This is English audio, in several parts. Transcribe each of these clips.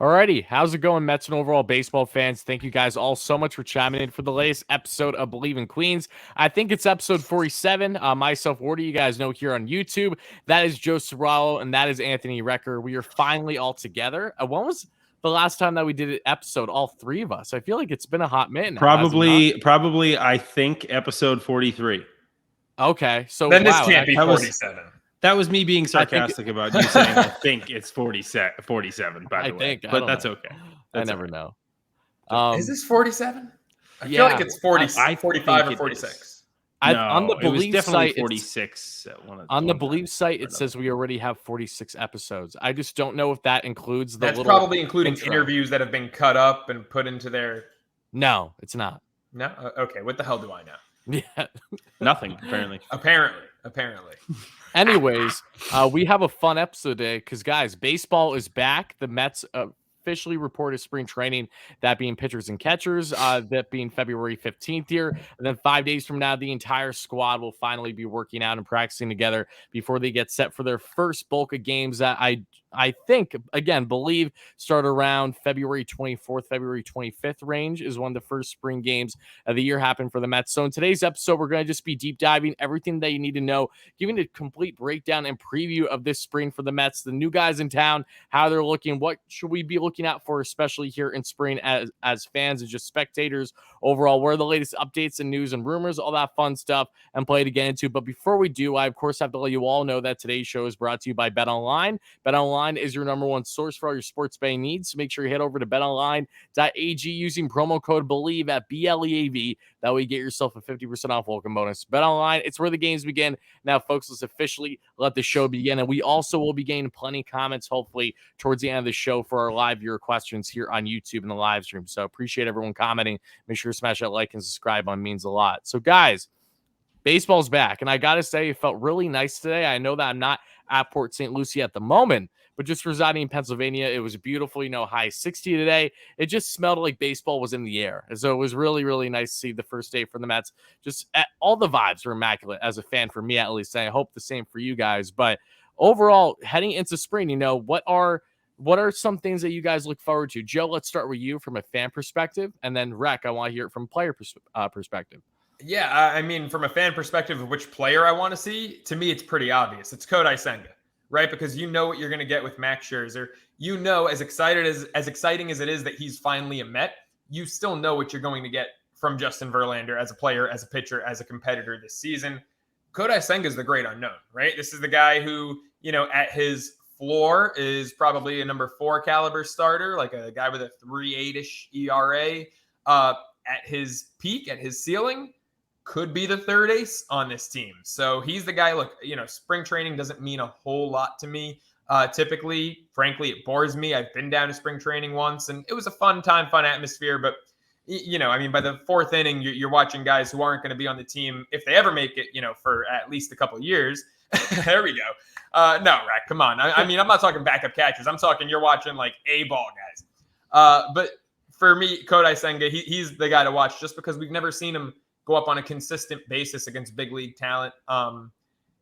Alrighty, how's it going, Mets and overall baseball fans? Thank you guys all so much for chiming in for the latest episode of Believe in Queens. I think it's episode 47. Myself, Wardy, you guys know here on YouTube. That is Joe Sorrello, and that is Anthony Recker. We are finally all together. When was the last time that we did an episode, all three of us? I feel like it's been a hot minute now. Probably, I think episode 43. Okay, so then wow, this can't be 47. That was me being sarcastic about you saying I think it's 47, by the way. But that's okay. I never know. Is this 47? I yeah, feel like it's 45 or 46. On the Believe site, 46. On the Believe site, it says we already have 46 episodes. I just don't know if that includes the That's probably including interviews that have been cut up and put into their... No, it's not. No? Okay, what the hell do I know? Yeah. Nothing, apparently. Apparently. Anyways, we have a fun episode today because, guys, baseball is back. The Mets officially reported spring training, that being pitchers and catchers, that being February 15th here. And then 5 days from now, the entire squad will finally be working out and practicing together before they get set for their first bulk of games that I think, again, believe start around February 24th, February 25th range is when the first spring games of the year happen for the Mets. So in today's episode, we're going to just be deep diving everything that you need to know, giving a complete breakdown and preview of this spring for the Mets, the new guys in town, how they're looking, what should we be looking out for, especially here in spring as fans and just spectators overall, where are the latest updates and news and rumors, all that fun stuff and play to get into. But before we do, I, of course, have to let you all know that today's show is brought to you by BetOnline. BetOnline is your number one source for all your sports betting needs. So make sure you head over to betonline.ag using promo code BELIEVE at BLEAV. That way you get yourself a 50% off welcome bonus. BetOnline, it's where the games begin. Now, folks, let's officially let the show begin. And we also will be getting plenty of comments, hopefully, towards the end of the show for our live viewer questions here on YouTube in the live stream. So appreciate everyone commenting. Make sure to smash that like and subscribe on, means a lot. So, guys, baseball's back. And I got to say, it felt really nice today. I know that I'm not at Port St. Lucie at the moment, but just residing in Pennsylvania, it was beautiful, high 60 today. It just smelled like baseball was in the air. So it was really, really nice to see the first day for the Mets. Just all the vibes were immaculate as a fan, for me at least. And I hope the same for you guys. But overall, heading into spring, what are some things that you guys look forward to? Joe, let's start with you from a fan perspective. And then Rec, I want to hear it from player perspective. Yeah, I mean, from a fan perspective of which player I want to see, to me, it's pretty obvious. It's Kodai Senga, right? Because you know what you're going to get with Max Scherzer. As exciting as it is that he's finally a Met, you still know what you're going to get from Justin Verlander as a player, as a pitcher, as a competitor this season. Kodai Senga is the great unknown, right? This is the guy who, at his floor is probably a number 4 caliber starter, like a guy with a 3.8-ish ERA. At his peak, at his ceiling, could be the third ace on this team. So he's the guy. Look, spring training doesn't mean a whole lot to me. Typically, frankly, it bores me. I've been down to spring training once, and it was a fun time, fun atmosphere. But, by the 4th inning, you're watching guys who aren't going to be on the team if they ever make it, for at least a couple of years. There we go. No, Rack, come on. I'm not talking backup catchers. I'm talking you're watching like A-ball guys. But for me, Kodai Senga, he's the guy to watch just because we've never seen him go up on a consistent basis against big league talent.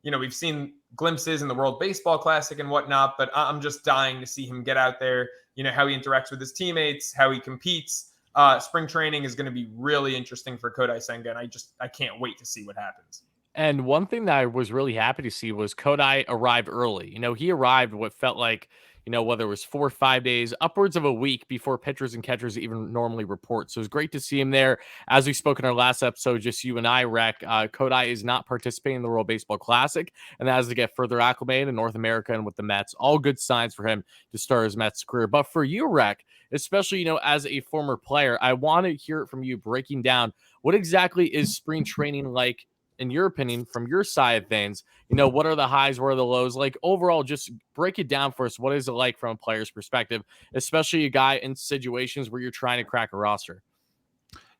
We've seen glimpses in the World Baseball Classic and whatnot, but I'm just dying to see him get out there, how he interacts with his teammates, how he competes. Spring training is going to be really interesting for Kodai Senga, and I can't wait to see what happens. And one thing that I was really happy to see was Kodai arrived early. He arrived what felt like, whether it was 4 or 5 days, upwards of a week before pitchers and catchers even normally report. So it was great to see him there. As we spoke in our last episode, just you and I, Rec, Kodai is not participating in the World Baseball Classic, and that is to get further acclimated in North America and with the Mets. All good signs for him to start his Mets career. But for you, Rec, especially, as a former player, I want to hear it from you breaking down what exactly is spring training like, in your opinion, from your side of things. What are the highs, what are the lows? Like, overall, just break it down for us. What is it like from a player's perspective, especially a guy in situations where you're trying to crack a roster?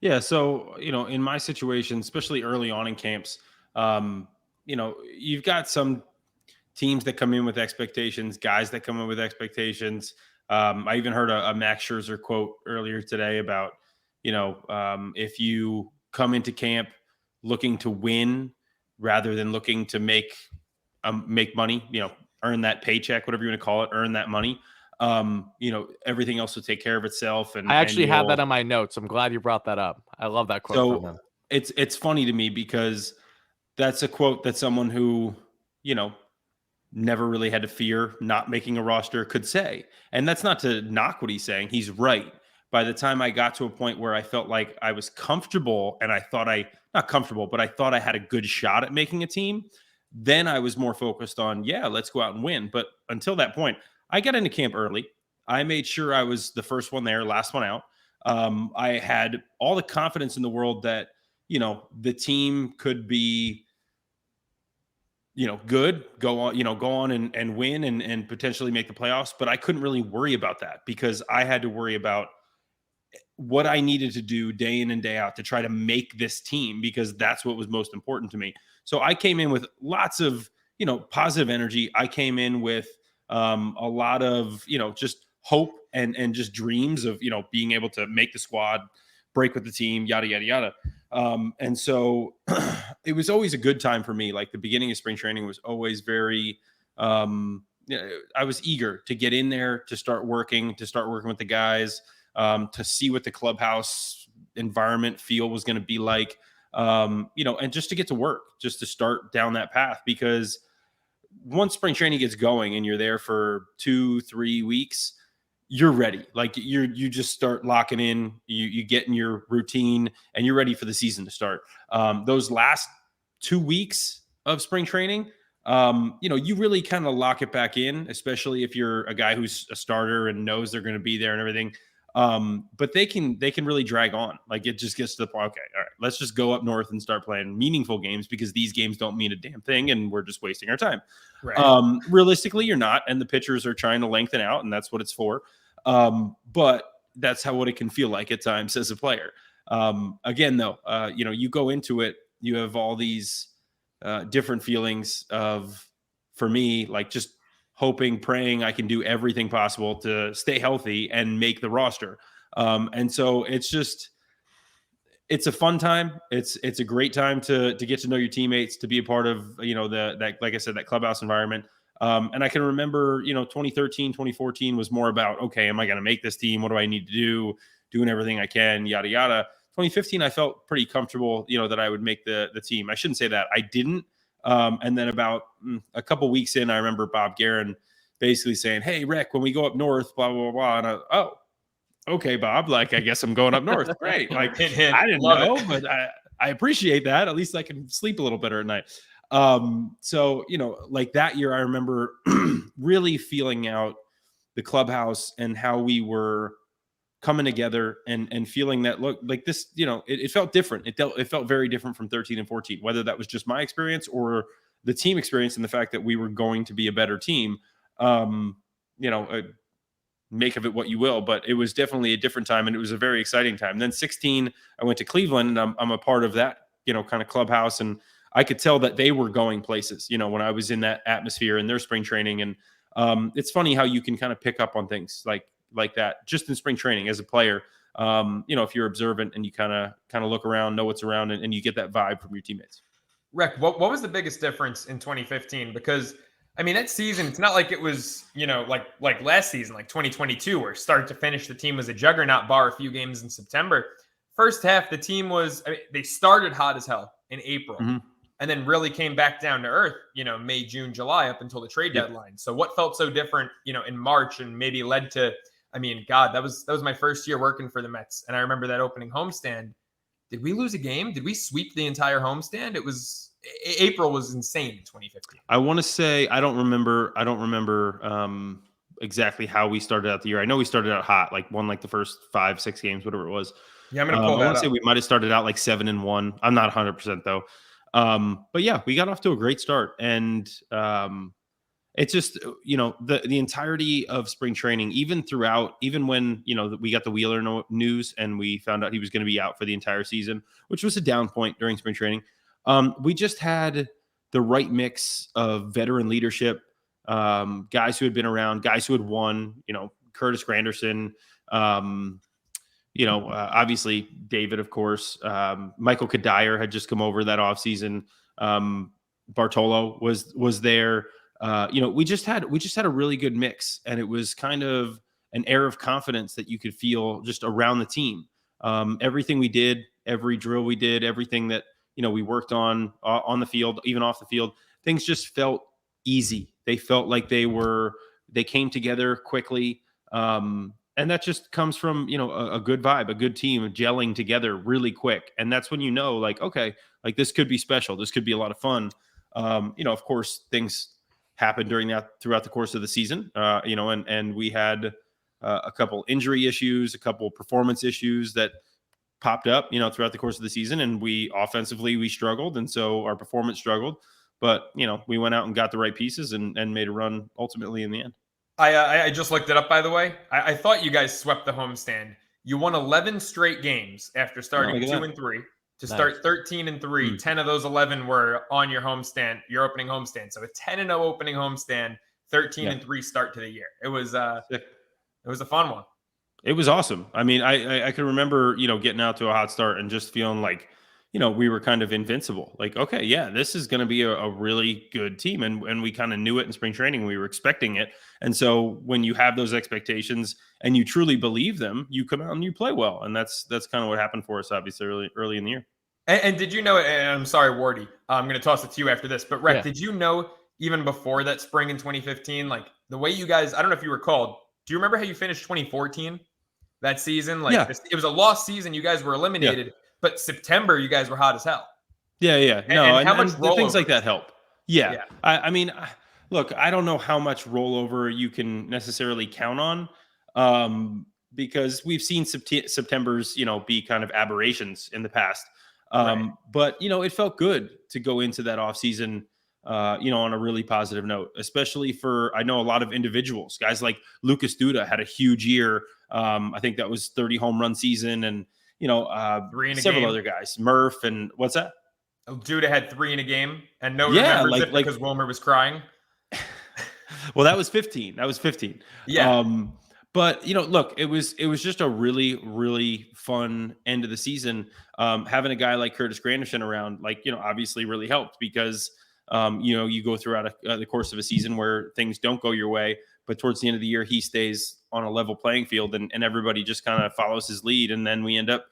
Yeah, so, in my situation, especially early on in camps, you've got some teams that come in with expectations, guys that come in with expectations. I even heard a Max Scherzer quote earlier today about, if you come into camp looking to win rather than looking to make money, earn that paycheck, whatever you want to call it, earn that money. everything else will take care of itself. I actually had that on my notes. I'm glad you brought that up. I love that quote from him. It's funny to me because that's a quote that someone who, never really had to fear not making a roster could say. And that's not to knock what he's saying. He's right. By the time I got to a point where I felt like I was comfortable and I thought not comfortable, but I thought I had a good shot at making a team, then I was more focused on, let's go out and win. But until that point, I got into camp early. I made sure I was the first one there, last one out. I had all the confidence in the world that, the team could be, good, go on and win and potentially make the playoffs. But I couldn't really worry about that because I had to worry about what I needed to do day in and day out to try to make this team, because that's what was most important to me. So I came in with lots of, positive energy. I came in with a lot of, just hope and just dreams of, being able to make the squad, break with the team, yada, yada, yada. And so it was always a good time for me. Like the beginning of spring training was always very, I was eager to get in there, to start working with the guys, to see what the clubhouse environment feel was going to be like, and just to get to work, just to start down that path. Because once spring training gets going and you're there for 2-3 weeks, you're ready. Like you just start locking in, you get in your routine and you're ready for the season to start. Those last 2 weeks of spring training, you really kind of lock it back in, especially if you're a guy who's a starter and knows they're going to be there and everything. But they can really drag on. Like it just gets to the point. Okay, all right, let's just go up north and start playing meaningful games, because these games don't mean a damn thing and we're just wasting our time. Right. Realistically, you're not, and the pitchers are trying to lengthen out, and that's what it's for. But that's what it can feel like at times as a player. Again, though, you go into it, you have all these different feelings of, for me, like just hoping, praying I can do everything possible to stay healthy and make the roster. And so it's a fun time. It's a great time to get to know your teammates, to be a part of, that, like I said, that clubhouse environment. And I can remember, 2013, 2014 was more about, okay, am I going to make this team? What do I need to do? Doing everything I can, yada, yada. 2015, I felt pretty comfortable, that I would make the team. I shouldn't say that. I didn't. And then about a couple weeks in, I remember Bob Guerin basically saying, "Hey, Rick, when we go up north, blah, blah, blah, blah." And oh, okay, Bob, like, I guess I'm going up north. Great. Like, Hint, hint. I didn't Love know, it. but I appreciate that. At least I can sleep a little better at night. So, like that year, I remember really feeling out the clubhouse and how we were coming together and feeling that, look, like this, it felt different. It felt very different from 13 and 14, whether that was just my experience or the team experience, and the fact that we were going to be a better team. Make of it what you will, but it was definitely a different time, and it was a very exciting time. And then 16, I went to Cleveland, and I'm a part of that, kind of clubhouse, and I could tell that they were going places, when I was in that atmosphere in their spring training. And it's funny how you can kind of pick up on things like that just in spring training as a player. If you're observant and you kind of look around, know what's around, and you get that vibe from your teammates. Reck, what was the biggest difference in 2015? Because I mean, that season, it's not like it was, like last season, like 2022, where start to finish, the team was a juggernaut, bar a few games in September. First half, the team was, they started hot as hell in April, and then really came back down to earth, May, June, July, up until the trade deadline. So what felt so different, in March, and maybe led to, God, that was my first year working for the Mets. And I remember that opening homestand. Did we lose a game? Did we sweep the entire homestand? April was insane in 2015. I want to say, I don't remember exactly how we started out the year. I know we started out hot, like won like the first 5-6 games, whatever it was. Yeah, I'm going to pull that up. I want to say we might have started out like 7-1. I'm not 100% though. But yeah, we got off to a great start. And it's just, the entirety of spring training, even when, we got the Wheeler news and we found out he was going to be out for the entire season, which was a down point during spring training. We just had the right mix of veteran leadership, guys who had been around, guys who had won, Curtis Granderson, obviously David, of course, Michael Kadire had just come over that offseason. Bartolo was there. we just had a really good mix, and it was kind of an air of confidence that you could feel just around the team. Everything we did, every drill we did, everything that we worked on the field, even off the field, things just felt easy. They felt like they came together quickly. And that just comes from a good vibe, a good team gelling together really quick, and that's when like, okay, like this could be special, this could be a lot of fun. Of course, things happen throughout the course of the season, and we had a couple injury issues, a couple performance issues that popped up, throughout the course of the season, and we struggled, and so our performance struggled. But we went out and got the right pieces and made a run ultimately in the end. I just looked it up, by the way. I thought you guys swept the homestand. You won 11 straight games after starting 2-3 to start 13-3. 10 of those 11 were on your homestand, your opening homestand. So a 10-0 opening homestand, 13-3 start to the year. It was a fun one. It was awesome. I mean, I can remember, getting out to a hot start and just feeling like, we were kind of invincible. Like, okay, yeah, this is going to be a really good team. And we kind of knew it in spring training. We were expecting it. And so when you have those expectations and you truly believe them, you come out and you play well. And that's kind of what happened for us, obviously, early in the year. And did you know, and I'm sorry, Wardy, I'm going to toss it to you after this, but Reck, did you know even before that spring in 2015, like the way you guys, I don't know if you recalled, do you remember how you finished 2014 that season? Like it was a lost season. You guys were eliminated. But September, you guys were hot as hell. Yeah. No, and how much things like that help. Yeah. I mean, look, I don't know how much rollover you can necessarily count on, because we've seen Septembers, be kind of aberrations in the past. But it felt good to go into that off season, on a really positive note, especially for, I know a lot of individuals, guys like Lucas Duda had a huge year. I think that was 30 home run season, and several other guys, Murph, and what's that? Duda had 3 in a game, and no one remembers it because Wilmer was crying. Well, that was 15. Yeah. But look, it was just a really, really fun end of the season. Having a guy like Curtis Granderson around, obviously really helped because you go throughout the course of a season where things don't go your way, but towards the end of the year, he stays on a level playing field, and everybody just kind of follows his lead. And then we end up,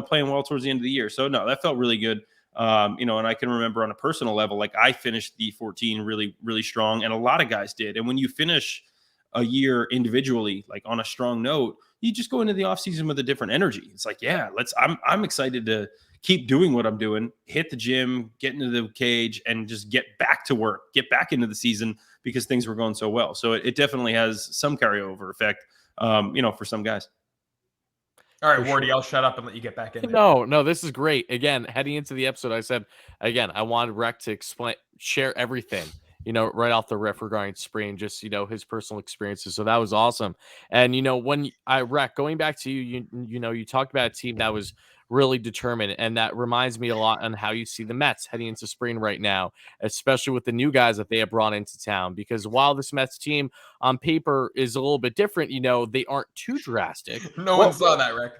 playing well towards the end of the year. So no, that felt really good. And I can remember on a personal level, like I finished the 14 really, really strong, and a lot of guys did. And when you finish a year individually, like on a strong note, you just go into the offseason with a different energy. It's like, yeah, I'm excited to keep doing what I'm doing, hit the gym, get into the cage, and just get back to work, get back into the season because things were going so well. So it definitely has some carryover effect, for some guys. All right, Wardy, I'll shut up and let you get back in. No, this is great. Again, heading into the episode, I said, I wanted Reck to share everything, right off the riff regarding spring, just, his personal experiences. So that was awesome. And, when Reck, going back to you talked about a team that was really determined, and that reminds me a lot on how you see the Mets heading into spring right now, especially with the new guys that they have brought into town. Because while this Mets team on paper is a little bit different, they aren't too drastic. No one saw that, Rick.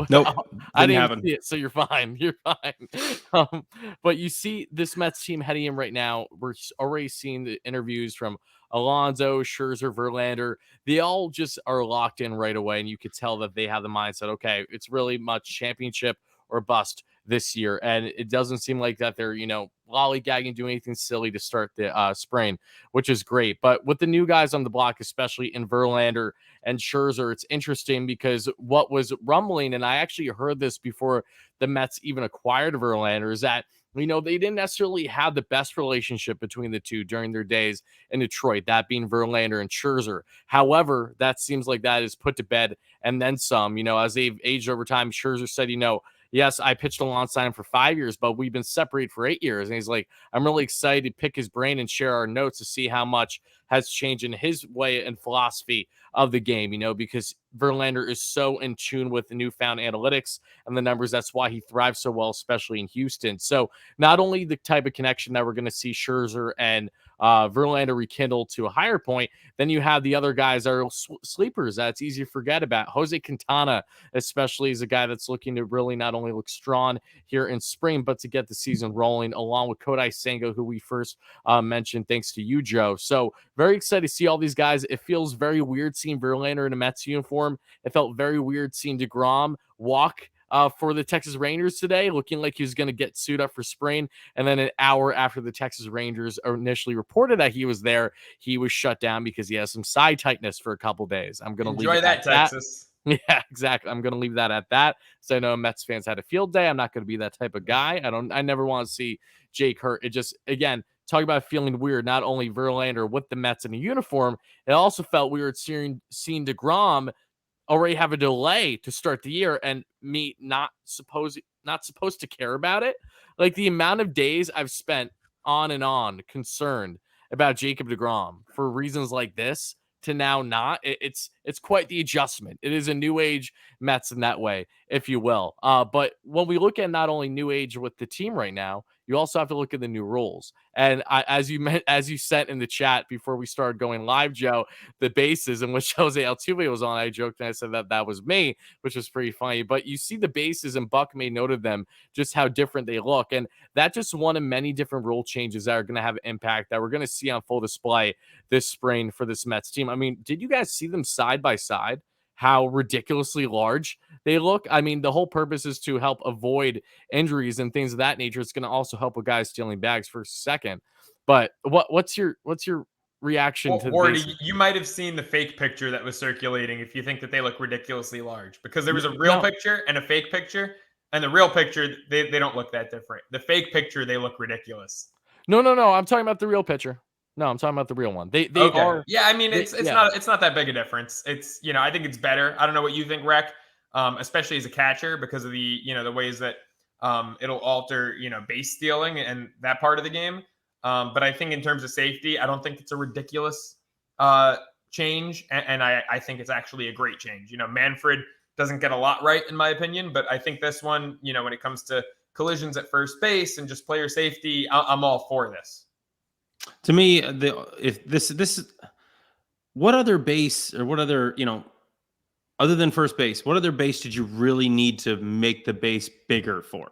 Nope, I didn't see it, so you're fine. You're fine. But you see this Mets team heading in right now. We're already seeing the interviews from Alonso, Scherzer, Verlander. They all just are locked in right away, and you could tell that they have the mindset, okay, it's really much championship or bust this year. And it doesn't seem like that they're, lollygagging, doing anything silly to start the spring, which is great. But with the new guys on the block, especially in Verlander and Scherzer, it's interesting because what was rumbling, and I actually heard this before the Mets even acquired Verlander, is that they didn't necessarily have the best relationship between the two during their days in Detroit, that being Verlander and Scherzer. However, that seems like that is put to bed and then some. As they've aged over time, Scherzer said, yes, I pitched alongside him for 5 years, but we've been separated for 8 years. And he's like, I'm really excited to pick his brain and share our notes to see how much has changed in his way and philosophy of the game, because Verlander is so in tune with the newfound analytics and the numbers. That's why he thrives so well, especially in Houston. So not only the type of connection that we're going to see Scherzer and Verlander rekindle to a higher point, then you have the other guys that are sleepers that's easy to forget about. Jose Quintana, especially, is a guy that's looking to really not only look strong here in spring, but to get the season rolling, along with Kodai Senga, who we first mentioned thanks to you, Joe. So very excited to see all these guys. It feels very weird seeing Verlander in a Mets uniform. It felt very weird seeing DeGrom walk for the Texas Rangers today, looking like he was going to get suited up for spring. And then an hour after the Texas Rangers initially reported that he was there, he was shut down because he has some side tightness for a couple days. I'm going to enjoy that, Texas. Yeah, exactly. I'm going to leave that at that. So I know Mets fans had a field day. I'm not going to be that type of guy. I never want to see Jake hurt. It just, again, talk about feeling weird. Not only Verlander with the Mets in a uniform, it also felt weird seeing DeGrom already have a delay to start the year and me not supposed to care about it. Like the amount of days I've spent on and on concerned about Jacob DeGrom for reasons like this to now not. It's quite the adjustment. It is a new age Mets in that way, if you will. But when we look at not only new age with the team right now, you also have to look at the new rules. And as you sent in the chat before we started going live, Joe, the bases in which Jose Altuve was on, I joked and I said that was me, which was pretty funny. But you see the bases, and Buck made note of them, just how different they look. And that's just one of many different rule changes that are going to have an impact that we're going to see on full display this spring for this Mets team. I mean, did you guys see them side by side? How ridiculously large they look. I mean, the whole purpose is to help avoid injuries and things of that nature. It's going to also help with guys stealing bags for a second. But what's your reaction to Wardy, you might have seen the fake picture that was circulating if you think that they look ridiculously large, because there was a real picture and a fake picture, and the real picture, they don't look that different. The fake picture, they look ridiculous. No. I'm talking about the real picture. No, I'm talking about the real one. They okay. are. Yeah, I mean, it's not that big a difference. It's, I think it's better. I don't know what you think, Rec, especially as a catcher, because of the, the ways that it'll alter, base stealing and that part of the game. But I think in terms of safety, I don't think it's a ridiculous change. And I think it's actually a great change. Manfred doesn't get a lot right, in my opinion, but I think this one, when it comes to collisions at first base and just player safety, I'm all for this. To me, what other base or what other, other than first base, what other base did you really need to make the base bigger for?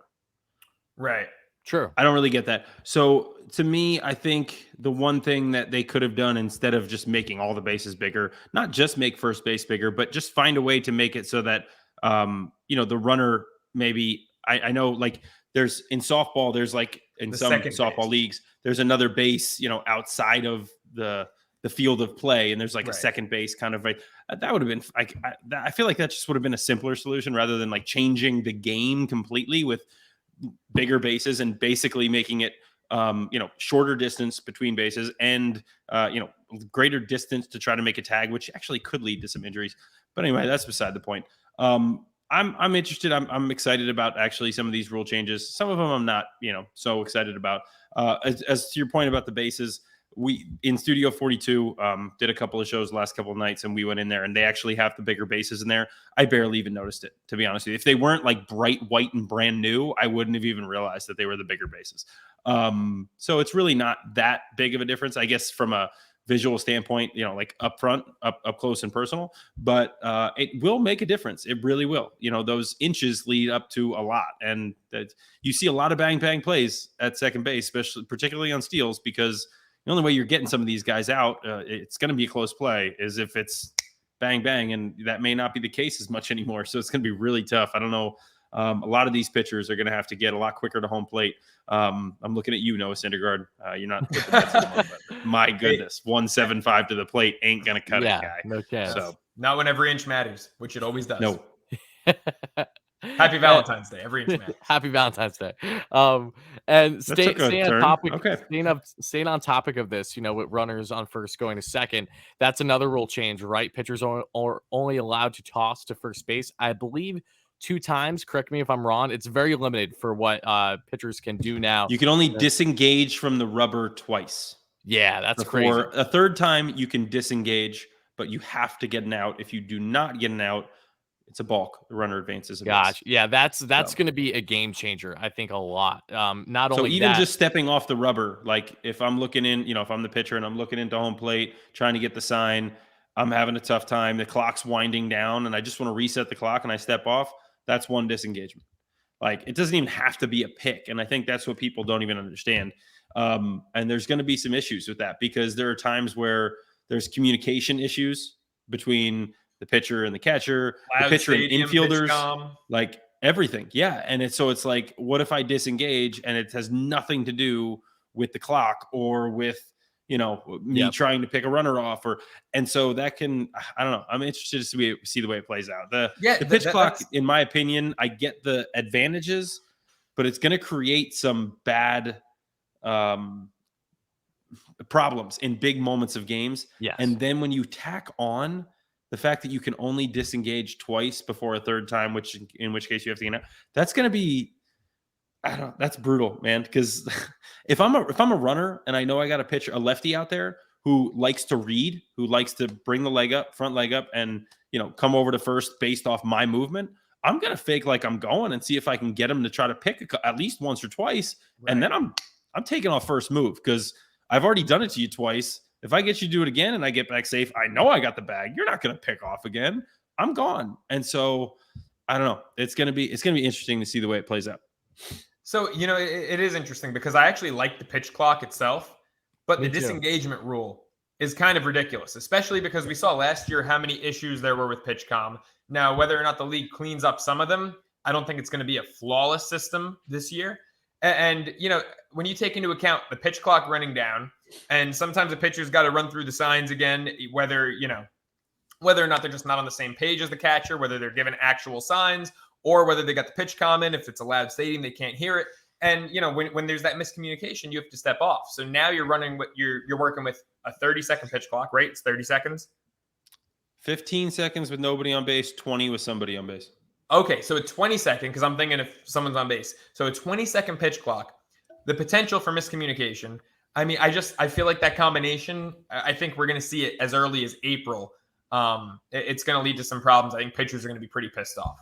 Right. Sure. I don't really get that. So to me, I think the one thing that they could have done instead of just making all the bases bigger, not just make first base bigger, but just find a way to make it so that, the runner maybe, I know like there's in softball, there's like in some softball leagues, there's another base, outside of the field of play. And there's like a second base kind of like that would have been like, I feel like that just would have been a simpler solution rather than like changing the game completely with bigger bases and basically making it, shorter distance between bases and, greater distance to try to make a tag, which actually could lead to some injuries. But anyway, that's beside the point. I'm interested. I'm excited about actually some of these rule changes. Some of them I'm not, so excited about. As to your point about the bases, we in Studio 42 did a couple of shows the last couple of nights, and we went in there, and they actually have the bigger bases in there. I barely even noticed it, to be honest with you. If they weren't like bright white and brand new, I wouldn't have even realized that they were the bigger bases. So it's really not that big of a difference, I guess, from a visual standpoint, like up front, up close and personal, but it will make a difference. It really will. Those inches lead up to a lot, and that you see a lot of bang plays at second base, particularly on steals, because the only way you're getting some of these guys out, it's going to be a close play, is if it's bang, and that may not be the case as much anymore. So it's going to be really tough. I don't know. A lot of these pitchers are going to have to get a lot quicker to home plate. I'm looking at you, Noah Syndergaard. You're not with the Mets anymore, but my goodness, 175 to the plate ain't going to cut it, guy. No chance. So not when every inch matters, which it always does. No. Happy Valentine's Day. Every inch matters. Happy Valentine's Day. And staying on topic. Okay. Staying on topic of this, with runners on first going to second, that's another rule change, right? Pitchers are only allowed to toss to first base, I believe, 2 times. Correct me if I'm wrong. It's very limited for what pitchers can do now. You can only disengage from the rubber twice. Yeah, that's crazy. A third time you can disengage, but you have to get an out. If you do not get an out, it's a balk. The runner advances a base. Gosh, yeah, that's going to be a game changer. I think a lot. Not So only even that, just stepping off the rubber, like if I'm looking in, if I'm the pitcher and I'm looking into home plate, trying to get the sign, I'm having a tough time. The clock's winding down and I just want to reset the clock and I step off. That's one disengagement. Like it doesn't even have to be a pick. And I think that's what people don't even understand. And there's going to be some issues with that because there are times where there's communication issues between the pitcher and the catcher, the pitcher and infielders, like everything. Yeah. And it's like, what if I disengage and it has nothing to do with the clock or with, me trying to pick a runner off and so that can, I don't know. I'm interested to see the way it plays out. The pitch clock, in my opinion, I get the advantages, but it's going to create some bad problems in big moments of games. Yes. And then when you tack on the fact that you can only disengage twice before a third time, in which case you have to get out, that's going to be, I don't know, that's brutal, man. Because if I'm a runner and I know I got a lefty out there who likes to read, who likes to bring the front leg up and, come over to first based off my movement, I'm going to fake like I'm going and see if I can get him to try to pick at least once or twice. Right. And then I'm taking off first move because I've already done it to you twice. If I get you to do it again and I get back safe, I know I got the bag. You're not going to pick off again. I'm gone. And so I don't know. It's going to be interesting to see the way it plays out. So, it is interesting because I actually like the pitch clock itself, but the disengagement rule is kind of ridiculous, especially because we saw last year how many issues there were with PitchCom. Now, whether or not the league cleans up some of them, I don't think it's going to be a flawless system this year. And, when you take into account the pitch clock running down, and sometimes the pitcher's got to run through the signs again, whether or not they're just not on the same page as the catcher, whether they're given actual signs, or whether they got the pitch comment. If it's a loud stadium, they can't hear it. And, when there's that miscommunication, you have to step off. So now you're running you're working with a 30-second pitch clock, right? It's 30 seconds. 15 seconds with nobody on base, 20 with somebody on base. Okay, so a 20-second, because I'm thinking if someone's on base. So a 20-second pitch clock, the potential for miscommunication. I mean, I feel like that combination, I think we're going to see it as early as April. It's going to lead to some problems. I think pitchers are going to be pretty pissed off.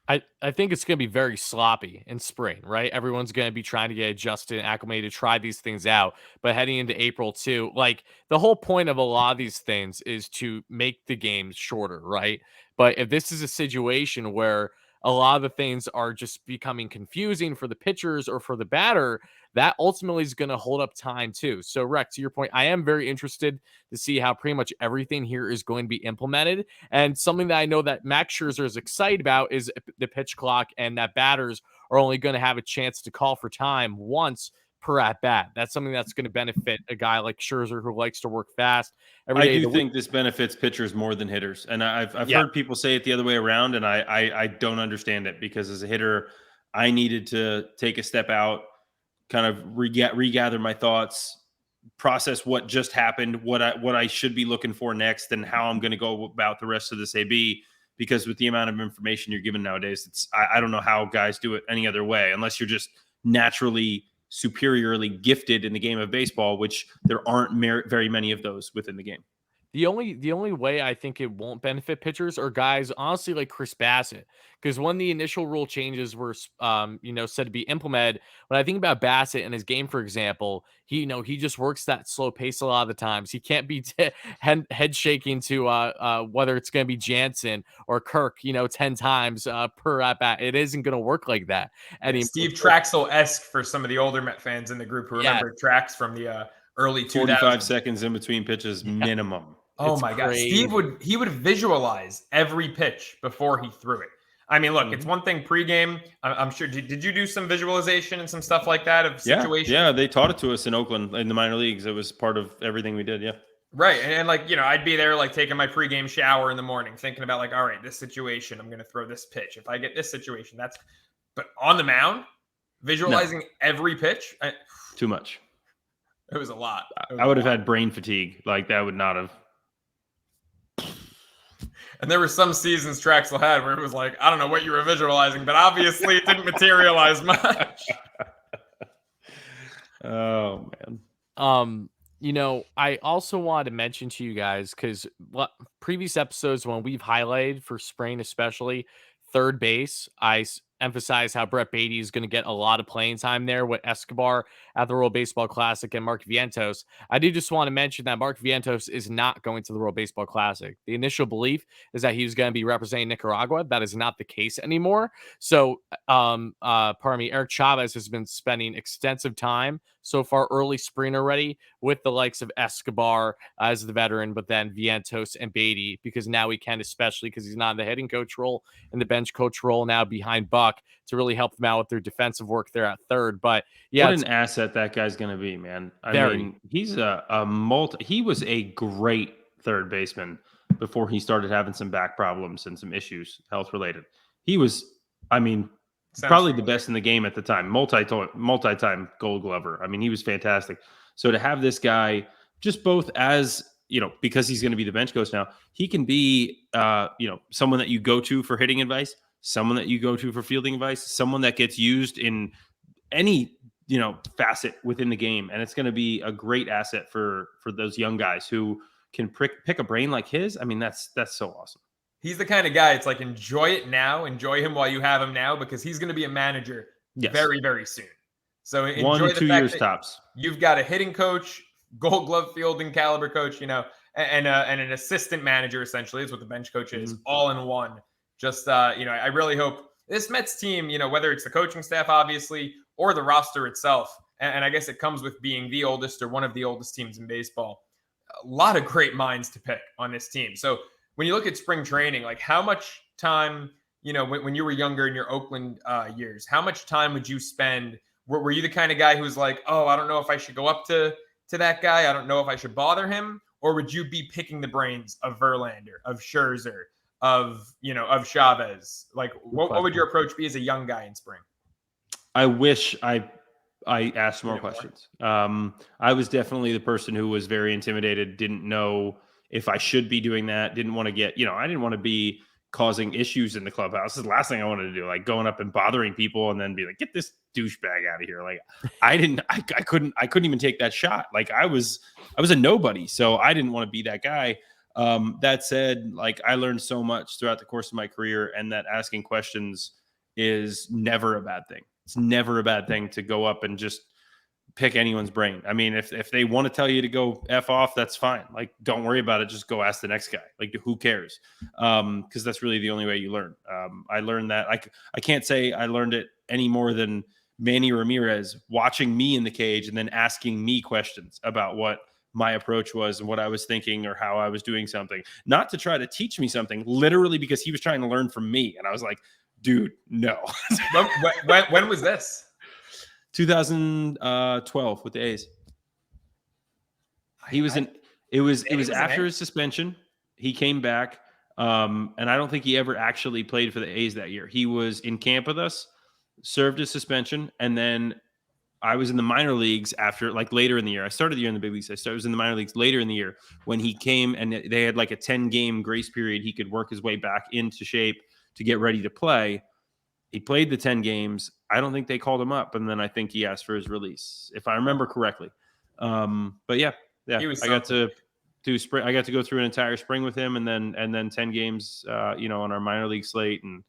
I think it's going to be very sloppy in spring, right? Everyone's going to be trying to get adjusted and acclimated, try these things out. But heading into April too, like the whole point of a lot of these things is to make the games shorter, right? But if this is a situation where a lot of the things are just becoming confusing for the pitchers or for the batter, that ultimately is going to hold up time too. So, Rex, to your point, I am very interested to see how pretty much everything here is going to be implemented. And something that I know that Max Scherzer is excited about is the pitch clock and that batters are only going to have a chance to call for time once per at bat. That's something that's going to benefit a guy like Scherzer who likes to work fast every day. I do think this benefits pitchers more than hitters. And I've heard people say it the other way around, and I don't understand it because as a hitter, I needed to take a step out, kind of regather my thoughts, process what just happened, what I should be looking for next, and how I'm going to go about the rest of this AB. Because with the amount of information you're given nowadays, I don't know how guys do it any other way, unless you're just naturally superiorly gifted in the game of baseball, which there aren't very many of those within the game. The only way I think it won't benefit pitchers are guys, honestly, like Chris Bassett, because when the initial rule changes were, said to be implemented, when I think about Bassett and his game, for example, he just works that slow pace a lot of the times. He can't be head shaking to whether it's going to be Jansen or Kirk, 10 times per at bat. It isn't going to work like that. And Steve Traxel-esque for some of the older Met fans in the group who remember Trax from the early 2000s. 45 seconds in between pitches minimum. Oh my God. Steve would visualize every pitch before he threw it. I mean, look, it's one thing pregame. I'm sure. Did you do some visualization and some stuff like that of situations? Yeah, they taught it to us in Oakland in the minor leagues. It was part of everything we did. Yeah. Right. And I'd be there taking my pregame shower in the morning, thinking about all right, this situation, I'm going to throw this pitch. If I get this situation, but on the mound, visualizing every pitch. Too much. It was a lot. I would have had brain fatigue. That would not have. And there were some seasons Traxel had where it was I don't know what you were visualizing, but obviously it didn't materialize much. Oh, man. I also wanted to mention to you guys because previous episodes when we've highlighted for spring, especially third base, emphasize how Brett Beatty is going to get a lot of playing time there with Escobar at the World Baseball Classic and Mark Vientos. I do just want to mention that Mark Vientos is not going to the World Baseball Classic. The initial belief is that he was going to be representing Nicaragua. That is not the case anymore. So, pardon me, Eric Chavez has been spending extensive time so far early spring already with the likes of Escobar as the veteran, but then Vientos and Beatty, because now he can, especially because he's not in the hitting coach role and the bench coach role now behind Buck to really help them out with their defensive work there at third. But yeah, what an asset that guy's going to be, man. I Very. mean, he's he was a great third baseman before he started having some back problems and some issues health related. He was, I mean, probably the best in the game at the time, multi-time Gold Glover. I mean, he was fantastic. So to have this guy just both as, because he's going to be the bench coach now, he can be, someone that you go to for hitting advice, someone that you go to for fielding advice, someone that gets used in any, facet within the game. And it's going to be a great asset for those young guys who can pick a brain like his. I mean, that's so awesome. He's the kind of guy, it's like, enjoy it now, enjoy him while you have him now, because he's going to be a manager very, very soon. So enjoy 1-2 years tops. You've got a hitting coach, Gold Glove fielding caliber coach, and an assistant manager, essentially, is what the bench coach is, all in one. Just, I really hope this Mets team, whether it's the coaching staff, obviously, or the roster itself, and I guess it comes with being the oldest or one of the oldest teams in baseball, a lot of great minds to pick on this team. So when you look at spring training, like how much time, when you were younger in your Oakland years, how much time would you spend? Were you the kind of guy who was like, oh, I don't know if I should go up to that guy. I don't know if I should bother him. Or would you be picking the brains of Verlander, of Scherzer, of Chavez? Like, what would your approach be as a young guy in spring? I wish I asked more questions. I was definitely the person who was very intimidated, didn't know if I should be doing that, didn't want to get, I didn't want to be causing issues in the clubhouse. This is the last thing I wanted to do, like going up and bothering people and then be like, get this douchebag out of here. Like I couldn't even take that shot. Like I was a nobody. So I didn't want to be that guy. That said, like I learned so much throughout the course of my career, and that asking questions is never a bad thing. It's never a bad thing to go up and just pick anyone's brain. I mean, if they want to tell you to go F off, that's fine. Like, don't worry about it. Just go ask the next guy. Like, who cares? Because that's really the only way you learn. I learned that. I can't say I learned it any more than Manny Ramirez watching me in the cage and then asking me questions about what my approach was and what I was thinking or how I was doing something. Not to try to teach me something, literally because he was trying to learn from me. And I was like, dude, no. when was this? 2012 with the A's. He was it was after his suspension. He came back. And I don't think he ever actually played for the A's that year. He was in camp with us, served his suspension, and then I was in the minor leagues after, like later in the year. I started the year in the big leagues. I was in the minor leagues later in the year when he came, and they had like a 10-game grace period. He could work his way back into shape to get ready to play. He played the 10 games. I don't think they called him up, and then I think he asked for his release, if I remember correctly. But yeah, I got to do spring. I got to go through an entire spring with him, and then 10 games, on our minor league slate. And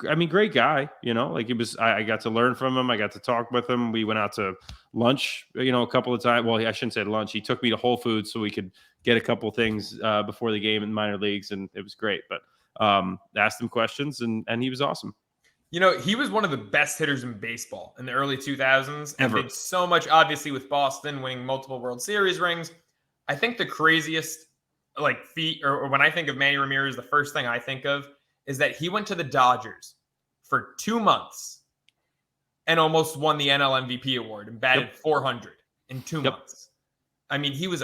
I mean, great guy. Like it was. I got to learn from him. I got to talk with him. We went out to lunch, a couple of times. Well, I shouldn't say lunch. He took me to Whole Foods so we could get a couple things before the game in minor leagues, and it was great. But asked him questions, and he was awesome. He was one of the best hitters in baseball in the early 2000s. And did so much, obviously, with Boston, winning multiple World Series rings. I think the craziest feat, or when I think of Manny Ramirez, the first thing I think of is that he went to the Dodgers for 2 months and almost won the NL MVP award and batted 400 in 2 months. I mean, he was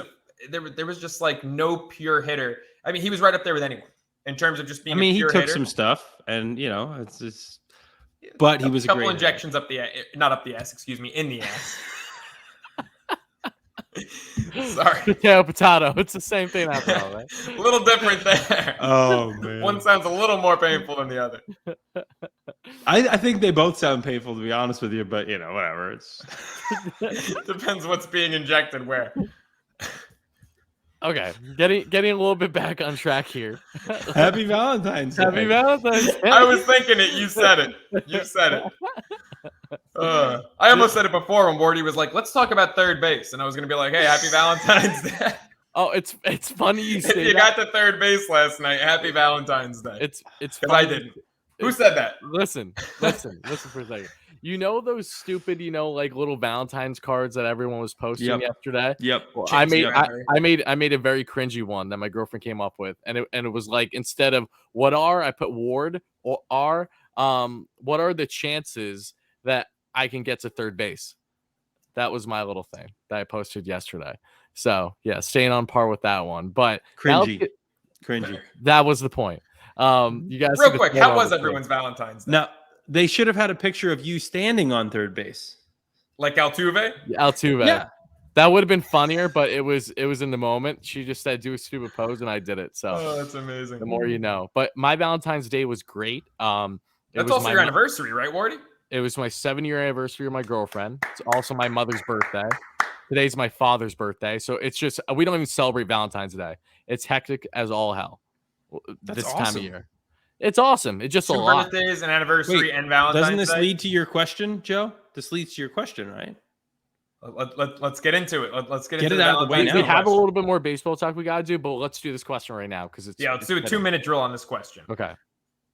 there was just like no pure hitter. I mean, he was right up there with anyone in terms of just being. I mean, he took hitter. Some stuff, and it's just. But he was a couple great injections up the not up the ass, excuse me, in the ass. Sorry, potato. It's the same thing after all, right? A little different there. Oh man, one sounds a little more painful than the other. I think they both sound painful, to be honest with you, but whatever. It's Depends what's being injected where. Okay, getting a little bit back on track here. Happy Valentine's Day. Happy Valentine's Day. I was thinking it. You said it. You said it. I almost said it before when Morty was like, "Let's talk about third base," and I was gonna be like, "Hey, happy Valentine's Day." Oh, it's funny you If say you that. got to third base last night, happy Valentine's Day. It's Because funny. I didn't. Who said that? Listen for a second. You know those stupid, like little Valentine's cards that everyone was posting yesterday? Yep. Well, Chintzy I made a very cringy one that my girlfriend came up with, and it was like, instead of what are, I put Ward, or what are the chances that I can get to third base? That was my little thing that I posted yesterday. So yeah, staying on par with that one, but Cringy. that was the point. You guys Real quick, how was everyone's Valentine's Day? Now, they should have had a picture of you standing on third base. Like Altuve? Altuve. Yeah. That would have been funnier, but it was in the moment. She just said do a stupid pose, and I did it. So that's amazing. The more you know. But my Valentine's Day was great. That's also your anniversary, right, Wardy? It was my 7-year anniversary of my girlfriend. It's also my mother's birthday. Today's my father's birthday. So it's just, we don't even celebrate Valentine's Day. It's hectic as all hell this time of year. It's awesome. It's just a lot. Birthdays, an anniversary, and Valentine's Day. Doesn't this lead to your question, Joe? This leads to your question, right? Let's get into it. Let's get into it out of the way now. We have a little bit more baseball talk we got to do, but let's do this question right now because let's do a 2-minute drill on this question. Okay.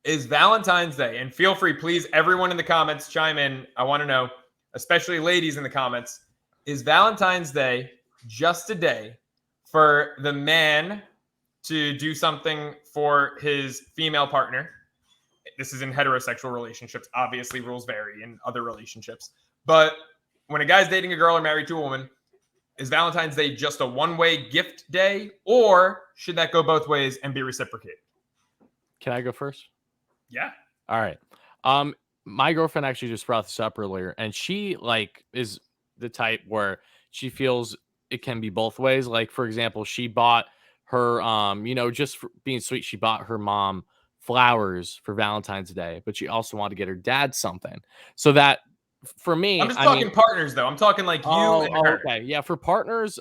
Is Valentine's Day, and feel free, please, everyone in the comments, chime in. I want to know, especially ladies in the comments, is Valentine's Day just a day for the man to do something for his female partner? This is in heterosexual relationships. Obviously, rules vary in other relationships. But when a guy's dating a girl or married to a woman, is Valentine's Day just a one-way gift day, or should that go both ways and be reciprocated? Can I go first? Yeah. All right. My girlfriend actually just brought this up earlier, and she is the type where she feels it can be both ways. Like, for example, she bought her, just for being sweet, she bought her mom flowers for Valentine's Day, but she also wanted to get her dad something. So that, for me, I'm just talking partners, though. I'm talking like you and her. Okay. Yeah, for partners,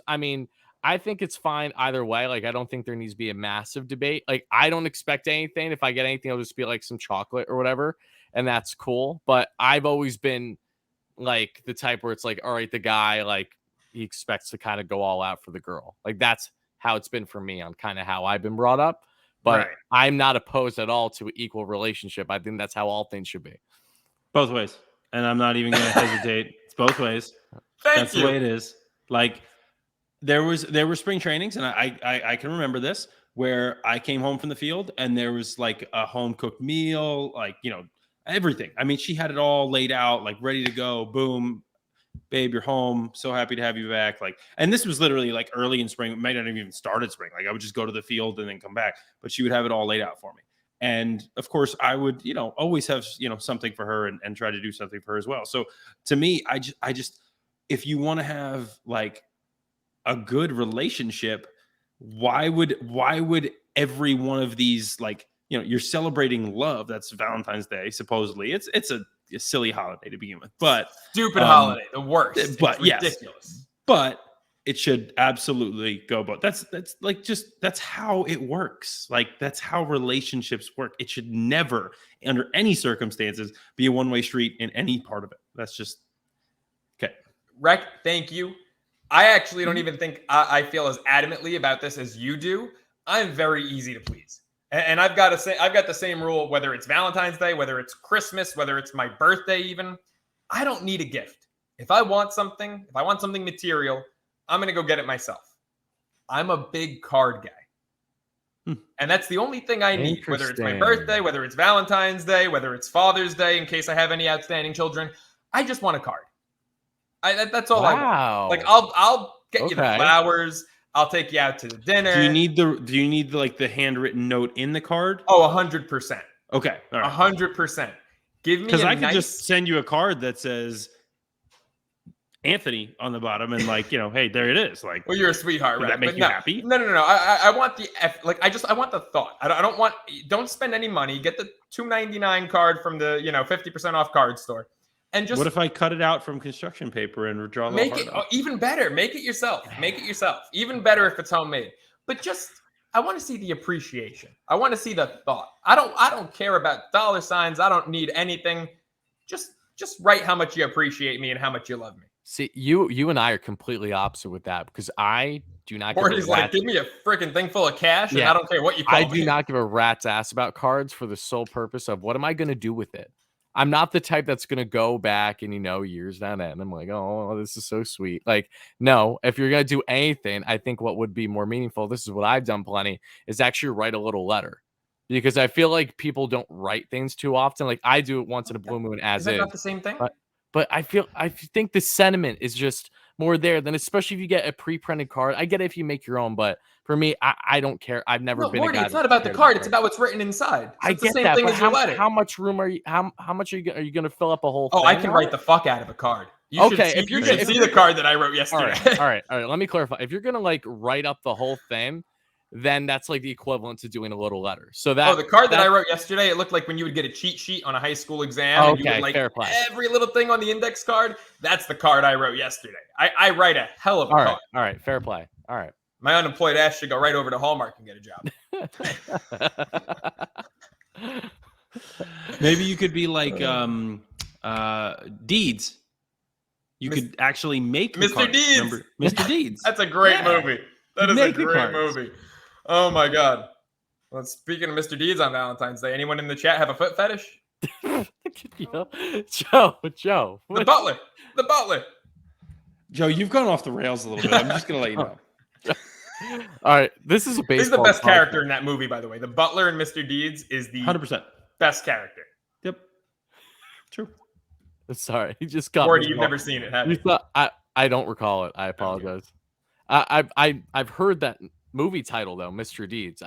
I think it's fine either way. Like, I don't think there needs to be a massive debate. Like, I don't expect anything. If I get anything, it'll just be like some chocolate or whatever, and that's cool. But I've always been like the type where it's like, all right, the guy, like, he expects to kind of go all out for the girl. Like, that's how it's been for me on kind of how I've been brought up. But I'm not opposed at all to an equal relationship. I think that's how all things should be. Both ways. And I'm not even going to hesitate. It's both ways. That's the way it is. Like, there were spring trainings, and I can remember this, where I came home from the field and there was like a home cooked meal, like, everything. I mean, she had it all laid out, like ready to go. Boom, babe, you're home. So happy to have you back. Like, and this was literally like early in spring. It might not have even started spring. Like, I would just go to the field and then come back, but she would have it all laid out for me. And of course I would, always have, something for her and try to do something for her as well. So to me, I just, if you want to have like a good relationship, why would every one of these, like, you're celebrating love? That's Valentine's Day, supposedly. It's a silly holiday to begin with, but stupid holiday, the worst. But it's ridiculous. But it should absolutely go both. That's how it works. Like, that's how relationships work. It should never, under any circumstances, be a one-way street in any part of it. That's just okay. Reck, thank you. I actually don't even think I feel as adamantly about this as you do. I'm very easy to please. And I've got the same rule, whether it's Valentine's Day, whether it's Christmas, whether it's my birthday even. I don't need a gift. If I want something material, I'm going to go get it myself. I'm a big card guy. And that's the only thing I need, whether it's my birthday, whether it's Valentine's Day, whether it's Father's Day, in case I have any outstanding children. I just want a card. That's all I want. Like, I'll get you the flowers. I'll take you out to the dinner. Do you need like the handwritten note in the card? Oh, 100%. Okay. All right. 100%. Give me, because I could just send you a card that says, Anthony on the bottom and like, hey, there it is. Like, well, you're a sweetheart, would right? that make But you happy? No. I want the I want the thought. Don't spend any money. Get the $2.99 card from the 50% off card store, and just What if I cut it out from construction paper and draw the make heart it out? even better. Make it yourself. Make it yourself. Even better if it's homemade. But I want to see the appreciation. I want to see the thought. I don't care about dollar signs. I don't need anything. Just write how much you appreciate me and how much you love me. See, you and I are completely opposite with that because I do not. Morty's like, give me a freaking thing full of cash, and I don't care what you call I me. do not give a rat's ass about cards for the sole purpose of what am I going to do with it? I'm not the type that's going to go back and, years down and I'm like, oh, this is so sweet. Like, no, if you're going to do anything, I think what would be more meaningful, this is what I've done plenty, is actually write a little letter. Because I feel like people don't write things too often. Like I do it once in a blue moon as is. Is that not the same thing? But I think the sentiment is just more there than, especially if you get a pre-printed card. I get it if you make your own, but for me, I don't care. I've never been Morty, a guy. It's not about the card; it's about what's written inside. So I it's get the same that, thing but as your letter. how much room are you? How much are you going to fill up a whole? Oh, thing I can write the fuck out of a card. You okay, should see the card that I wrote yesterday. All right. Let me clarify. If you're going to like write up the whole thing, then that's like the equivalent to doing a little letter. So that the card that I wrote yesterday, it looked like when you would get a cheat sheet on a high school exam. Okay, and you would, like, fair play. Every little thing on the index card. That's the card I wrote yesterday. I write a hell of a card. All right, fair play. All right. My unemployed ass should go right over to Hallmark and get a job. Maybe you could be like Deeds. You could actually make Mr. Deeds. Remember? Mr. Deeds. That's a great movie. That is a great cards. movie. Oh my god. Well, speaking of Mr. Deeds on Valentine's Day, anyone in the chat have a foot fetish? Joe. The butler. Joe, you've gone off the rails a little bit. I'm just gonna let you know. All right, this is a baseball. He's the best character in that movie, by the way. The butler in Mr. Deeds is the 100% best character. Yep, true. Sorry, he just got. Morty, you've never seen it, have you? I don't recall it. I apologize. I've heard that movie title though, Mr. Deeds.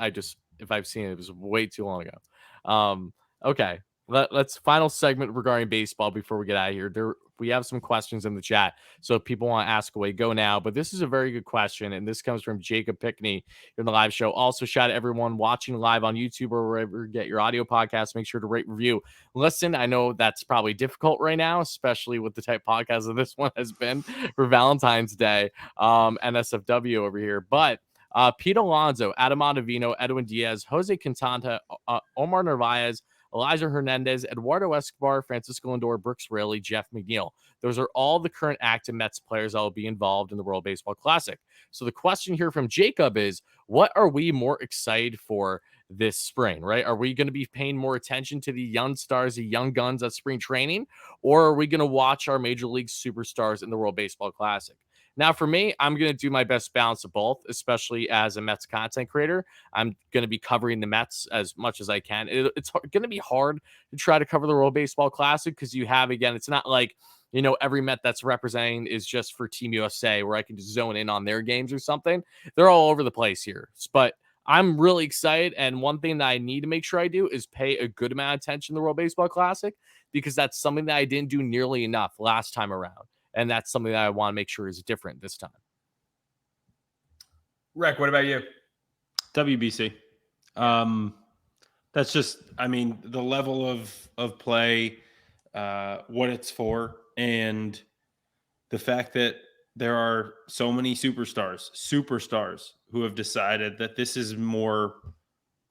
If I've seen it, it was way too long ago. Okay. Let's final segment regarding baseball before we get out of here. We have some questions in the chat, so if people want to ask away, go now. But this is a very good question, and this comes from Jacob Pickney in the live show. Also, shout out everyone watching live on YouTube or wherever you get your audio podcast. Make sure to rate, review, listen. I know that's probably difficult right now, especially with the type podcast that this one has been for Valentine's Day, NSFW over here. But Pete Alonso, Adam Ottavino, Edwin Diaz, Jose Quintana, Omar Narvaez, Elijah Hernandez, Eduardo Escobar, Francisco Lindor, Brooks Raley, Jeff McNeil. Those are all the current active Mets players that will be involved in the World Baseball Classic. So the question here from Jacob is, what are we more excited for this spring, right? Are we going to be paying more attention to the young stars, the young guns at spring training, or are we going to watch our Major League superstars in the World Baseball Classic? Now, for me, I'm going to do my best balance of both, especially as a Mets content creator. I'm going to be covering the Mets as much as I can. It's going to be hard to try to cover the World Baseball Classic because you have, again, it's not like, every Met that's representing is just for Team USA where I can just zone in on their games or something. They're all over the place here. But I'm really excited. And one thing that I need to make sure I do is pay a good amount of attention to the World Baseball Classic because that's something that I didn't do nearly enough last time around. And that's something that I want to make sure is different this time. Reck, what about you? WBC. That's just, the level of play, what it's for, and the fact that there are so many superstars who have decided that this is more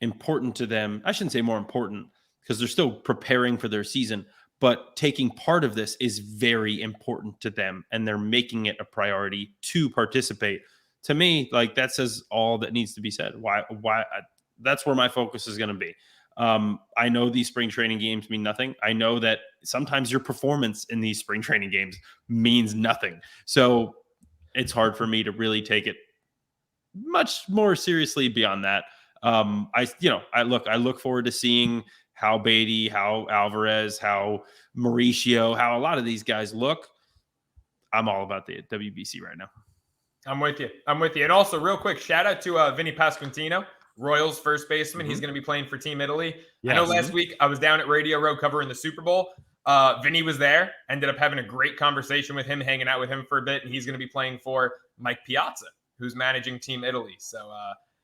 important to them. I shouldn't say more important because they're still preparing for their season, but taking part of this is very important to them, and they're making it a priority to participate. To me, like, that says all that needs to be said. Why? That's where my focus is going to be. I know these spring training games mean nothing. I know that sometimes your performance in these spring training games means nothing. So it's hard for me to really take it much more seriously beyond that. I look forward to seeing how Beatty, how Alvarez, how Mauricio, how a lot of these guys look. I'm all about the WBC right now. I'm with you. And also, real quick, shout out to Vinny Pasquantino, Royals first baseman. Mm-hmm. He's going to be playing for Team Italy. Yes. I know last week I was down at Radio Row covering the Super Bowl. Vinny was there, ended up having a great conversation with him, hanging out with him for a bit, and he's going to be playing for Mike Piazza, who's managing Team Italy. So,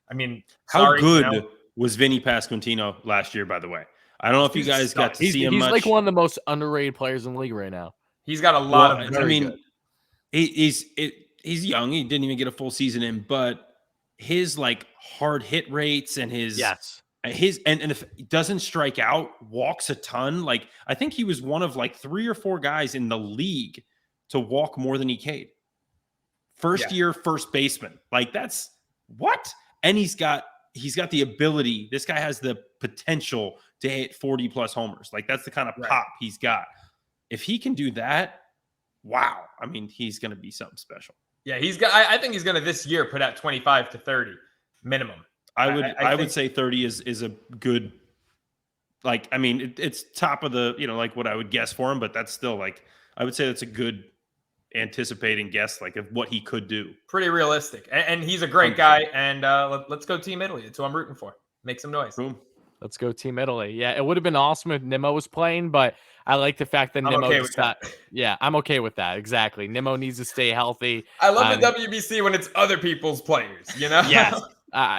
I mean, How sorry, good was Vinny Pasquantino last year, by the way? I don't know if you guys got to see him much. He's like one of the most underrated players in the league right now. He's got a lot of. I mean, he's young. He didn't even get a full season in, but his like hard hit rates and his and if he doesn't strike out, walks a ton. Like I think he was one of like 3 or 4 guys in the league to walk more than he K'd. First year first baseman. Like that's what? And he's got the ability. This guy has the potential to hit 40 plus homers. Like that's the kind of pop he's got. If he can do that, wow. I mean, he's going to be something special. Yeah, I think he's going to this year put out 25 to 30 minimum. I would say 30 is a good, like, I mean, it's top of the, like what I would guess for him, but that's still like, I would say that's a good anticipating guess, like of what he could do. Pretty realistic. And he's a great 100%. Guy. And let's go Team Italy. That's who I'm rooting for. Make some noise. Boom. Let's go Team Italy. Yeah, it would have been awesome if Nimmo was playing, but I like the fact that Nimmo Yeah, I'm okay with that. Exactly. Nimmo needs to stay healthy. I love the WBC when it's other people's players, Yes.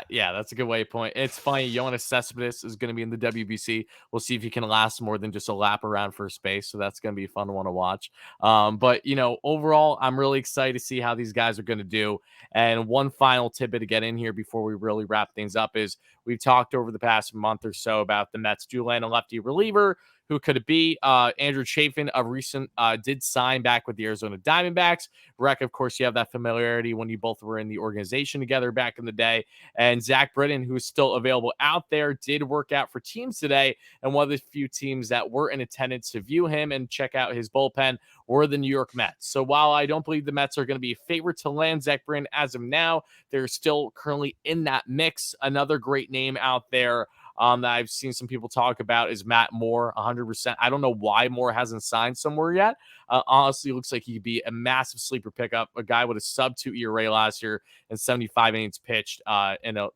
Yeah, that's a good way to point. It's funny. Yoenis Cespedes is going to be in the WBC. We'll see if he can last more than just a lap around first base. So that's going to be a fun one to watch. But, overall, I'm really excited to see how these guys are going to do. And one final tidbit to get in here before we really wrap things up is we've talked over the past month or so about the Mets do land a lefty reliever. Who could it be? Andrew Chafin, a recent, did sign back with the Arizona Diamondbacks. Recker, of course, you have that familiarity when you both were in the organization together back in the day. And Zach Britton, who is still available out there, did work out for teams today. And one of the few teams that were in attendance to view him and check out his bullpen were the New York Mets. So while I don't believe the Mets are going to be a favorite to land Zach Britton as of now, they're still currently in that mix. Another great name out there that I've seen some people talk about is Matt Moore, 100%. I don't know why Moore hasn't signed somewhere yet. Honestly, looks like he could be a massive sleeper pickup. A guy with a sub-2 ERA last year and 75 innings pitched in a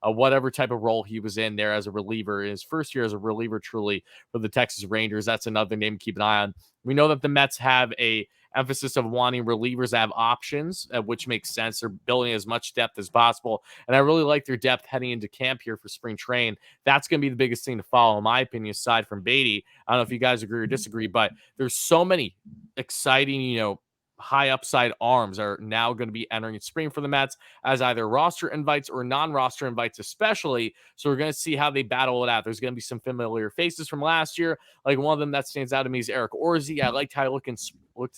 whatever type of role he was in there as a reliever. In his first year as a reliever, truly, for the Texas Rangers. That's another name to keep an eye on. We know that the Mets have a emphasis of wanting relievers that have options, which makes sense. They're building as much depth as possible. And I really like their depth heading into camp here for spring train. That's going to be the biggest thing to follow, in my opinion, aside from Beatty. I don't know if you guys agree or disagree, but there's so many exciting, high upside arms are now going to be entering spring for the Mets as either roster invites or non-roster invites, especially. So we're going to see how they battle it out. There's going to be some familiar faces from last year. Like one of them that stands out to me is Eric Orzi. I liked how he looked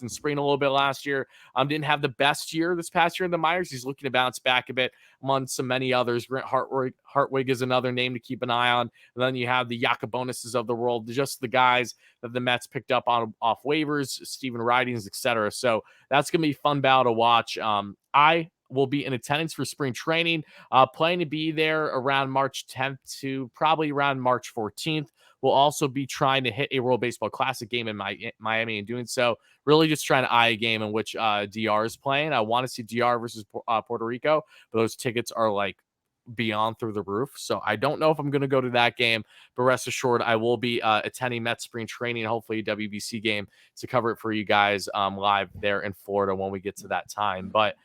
in spring a little bit last year. Didn't have the best year this past year in the minors. He's looking to bounce back a bit among many others. Grant Hartwig is another name to keep an eye on. And then you have the Yacobonuses of the world, just the guys that the Mets picked up off waivers, Steven Ridings, etc. So that's going to be a fun battle to watch. I will be in attendance for spring training, planning to be there around March 10th to probably around March 14th. We'll also be trying to hit a World Baseball Classic game in Miami and doing so. Really just trying to eye a game in which DR is playing. I want to see DR versus Puerto Rico, but those tickets are like beyond through the roof. So I don't know if I'm going to go to that game, but rest assured I will be attending Mets spring training, hopefully a WBC game to cover it for you guys live there in Florida when we get to that time. But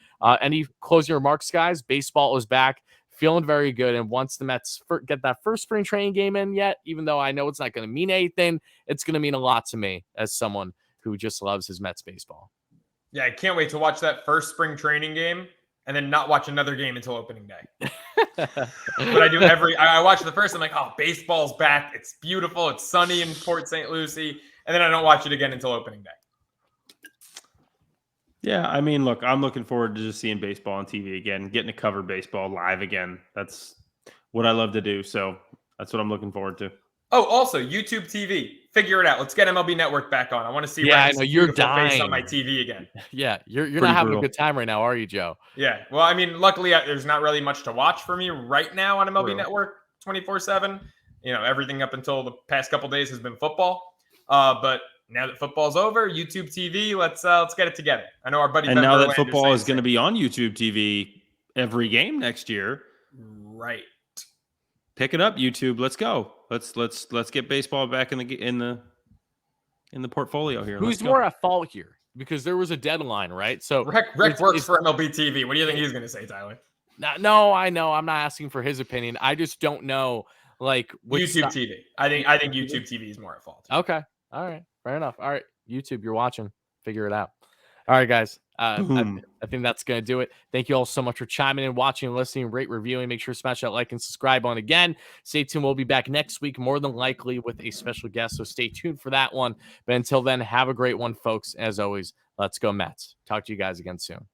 any closing remarks, guys? Baseball is back. Feeling very good. And once the Mets get that first spring training game in yet, even though I know it's not going to mean anything, it's going to mean a lot to me as someone who just loves his Mets baseball. Yeah, I can't wait to watch that first spring training game and then not watch another game until opening day. But I watch the first, I'm like, oh, baseball's back. It's beautiful. It's sunny in Port St. Lucie. And then I don't watch it again until opening day. Yeah, I mean, look, I'm looking forward to just seeing baseball on TV again, getting to cover baseball live again. That's what I love to do. So that's what I'm looking forward to. Oh, also YouTube TV. Figure it out. Let's get MLB Network back on. I want to see. Yeah, I know you're dying face on my TV again. Yeah, you're not having a good time right now, are you, Joe? Yeah. Well, I mean, luckily there's not really much to watch for me right now on MLB Network 24/7. Everything up until the past couple days has been football. But now that football's over, YouTube TV, let's get it together. I know our buddy. And Ben now Verlander that football is going to be on YouTube TV every game next year, right? Pick it up, YouTube. Let's go. Let's get baseball back in the in the portfolio here. Who's more at fault here? Because there was a deadline, right? So Rec works for MLB TV. What do you think he's going to say, Tyler? No, I know. I'm not asking for his opinion. I just don't know, like, YouTube TV. I think YouTube TV is more at fault. Okay. All right. Fair enough. All right. YouTube, you're watching. Figure it out. All right, guys. I think that's going to do it. Thank you all so much for chiming in, watching, listening, rate, reviewing. Make sure to smash that like and subscribe on again. Stay tuned. We'll be back next week, more than likely with a special guest. So stay tuned for that one. But until then, have a great one, folks. As always, let's go Mets. Talk to you guys again soon.